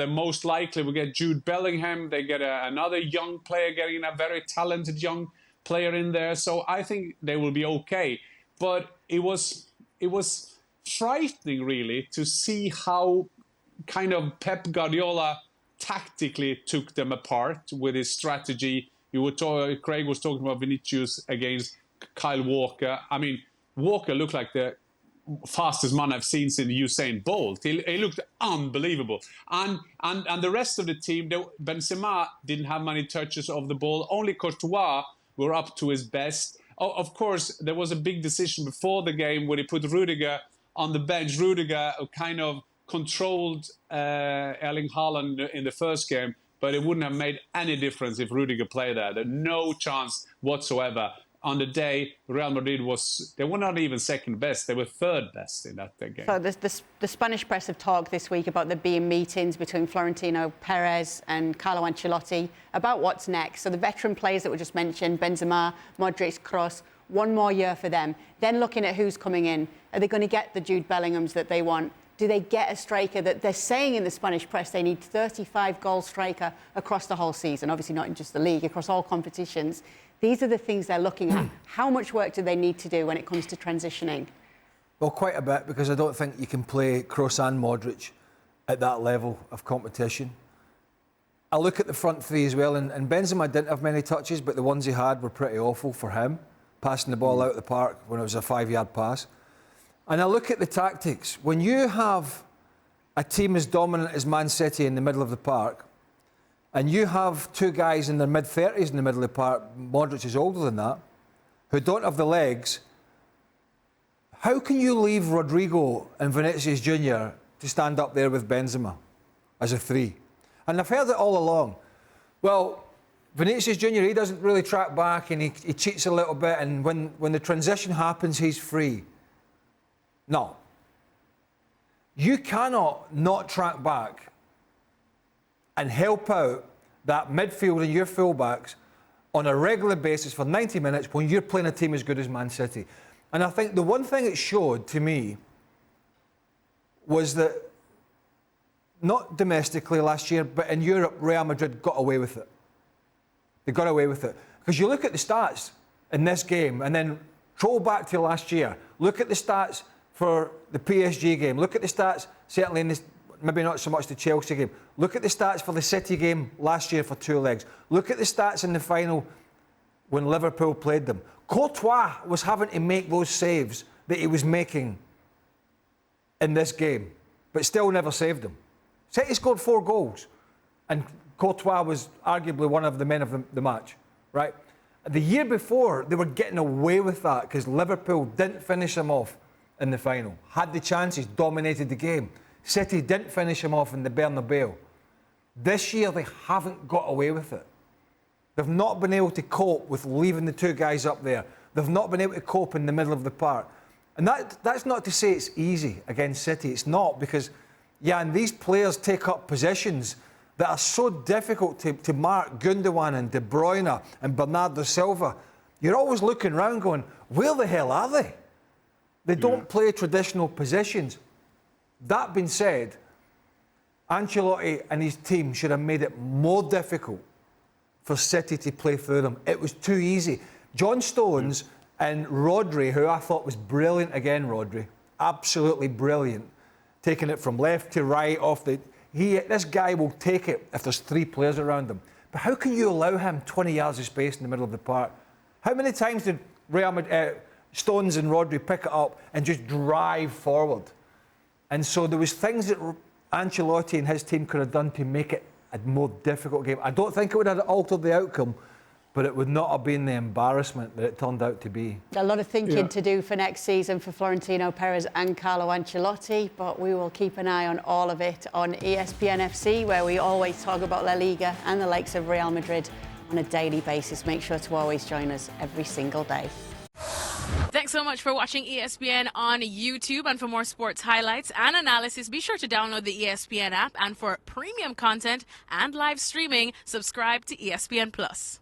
most likely we get Jude Bellingham. They get another young player, getting a very talented young player in there. So I think they will be okay. But it was frightening, really, to see how kind of Pep Guardiola tactically took them apart with his strategy. Craig was talking about Vinicius against Kyle Walker. I mean, Walker looked like the fastest man I've seen since Usain Bolt. He looked unbelievable. And the rest of the team, Benzema didn't have many touches of the ball. Only Courtois were up to his best. Of course, there was a big decision before the game where he put Rudiger on the bench. Rudiger kind of controlled Erling Haaland in the first game, but it wouldn't have made any difference if Rudiger played there. There's no chance whatsoever. On the day, Real Madrid they were not even second best, they were third best in that game. So the Spanish press have talked this week about there being meetings between Florentino Perez and Carlo Ancelotti about what's next. So the veteran players that were just mentioned, Benzema, Modric, Kroos, one more year for them. Then looking at who's coming in. Are they going to get the Jude Bellinghams that they want? Do they get a striker that they're saying in the Spanish press they need 35-goal striker across the whole season? Obviously not in just the league, across all competitions. These are the things they're looking at. How much work do they need to do when it comes to transitioning? Well, quite a bit, because I don't think you can play Kroos and Modric at that level of competition. I look at the front three as well, and Benzema didn't have many touches, but the ones he had were pretty awful for him, passing the ball out of the park when it was a 5-yard pass. And I look at the tactics. When you have a team as dominant as Man City in the middle of the park, and you have two guys in their mid-30s in the middle of the park, Modric is older than that, who don't have the legs, how can you leave Rodrigo and Vinicius Jr. to stand up there with Benzema as a three? And I've heard it all along. Well, Vinicius Jr., he doesn't really track back and he cheats a little bit, and when the transition happens, he's free. No. You cannot not track back and help out that midfield and your fullbacks on a regular basis for 90 minutes when you're playing a team as good as Man City. And I think the one thing it showed to me was that, not domestically last year, but in Europe, Real Madrid got away with it. They got away with it. Because you look at the stats in this game and then troll back to last year. Look at the stats for the PSG game. Look at the stats, certainly in this, maybe not so much the Chelsea game. Look at the stats for the City game last year for two legs. Look at the stats in the final when Liverpool played them. Courtois was having to make those saves that he was making in this game, but still never saved them. City scored 4 goals, and Courtois was arguably one of the men of the match, right? The year before, they were getting away with that because Liverpool didn't finish them off in the final. Had the chances, dominated the game. City didn't finish him off in the Bernabeu. This year, they haven't got away with it. They've not been able to cope with leaving the two guys up there. They've not been able to cope in the middle of the park. And that's not to say it's easy against City. It's not, because, yeah, and these players take up positions that are so difficult to mark. Gundogan and De Bruyne and Bernardo Silva. You're always looking around going, where the hell are they? They don't play traditional positions. That being said, Ancelotti and his team should have made it more difficult for City to play through them. It was too easy. John Stones and Rodri, who I thought was brilliant again, Rodri, absolutely brilliant, taking it from left to right off the... This guy will take it if there's 3 players around him. But how can you allow him 20 yards of space in the middle of the park? How many times did Stones and Rodri pick it up and just drive forward? And so there was things that Ancelotti and his team could have done to make it a more difficult game. I don't think it would have altered the outcome, but it would not have been the embarrassment that it turned out to be. A lot of thinking to do for next season for Florentino Perez and Carlo Ancelotti, but we will keep an eye on all of it on ESPN FC, where we always talk about La Liga and the likes of Real Madrid on a daily basis. Make sure to always join us every single day. Thanks so much for watching ESPN on YouTube, and for more sports highlights and analysis, be sure to download the ESPN app, and for premium content and live streaming, subscribe to ESPN Plus.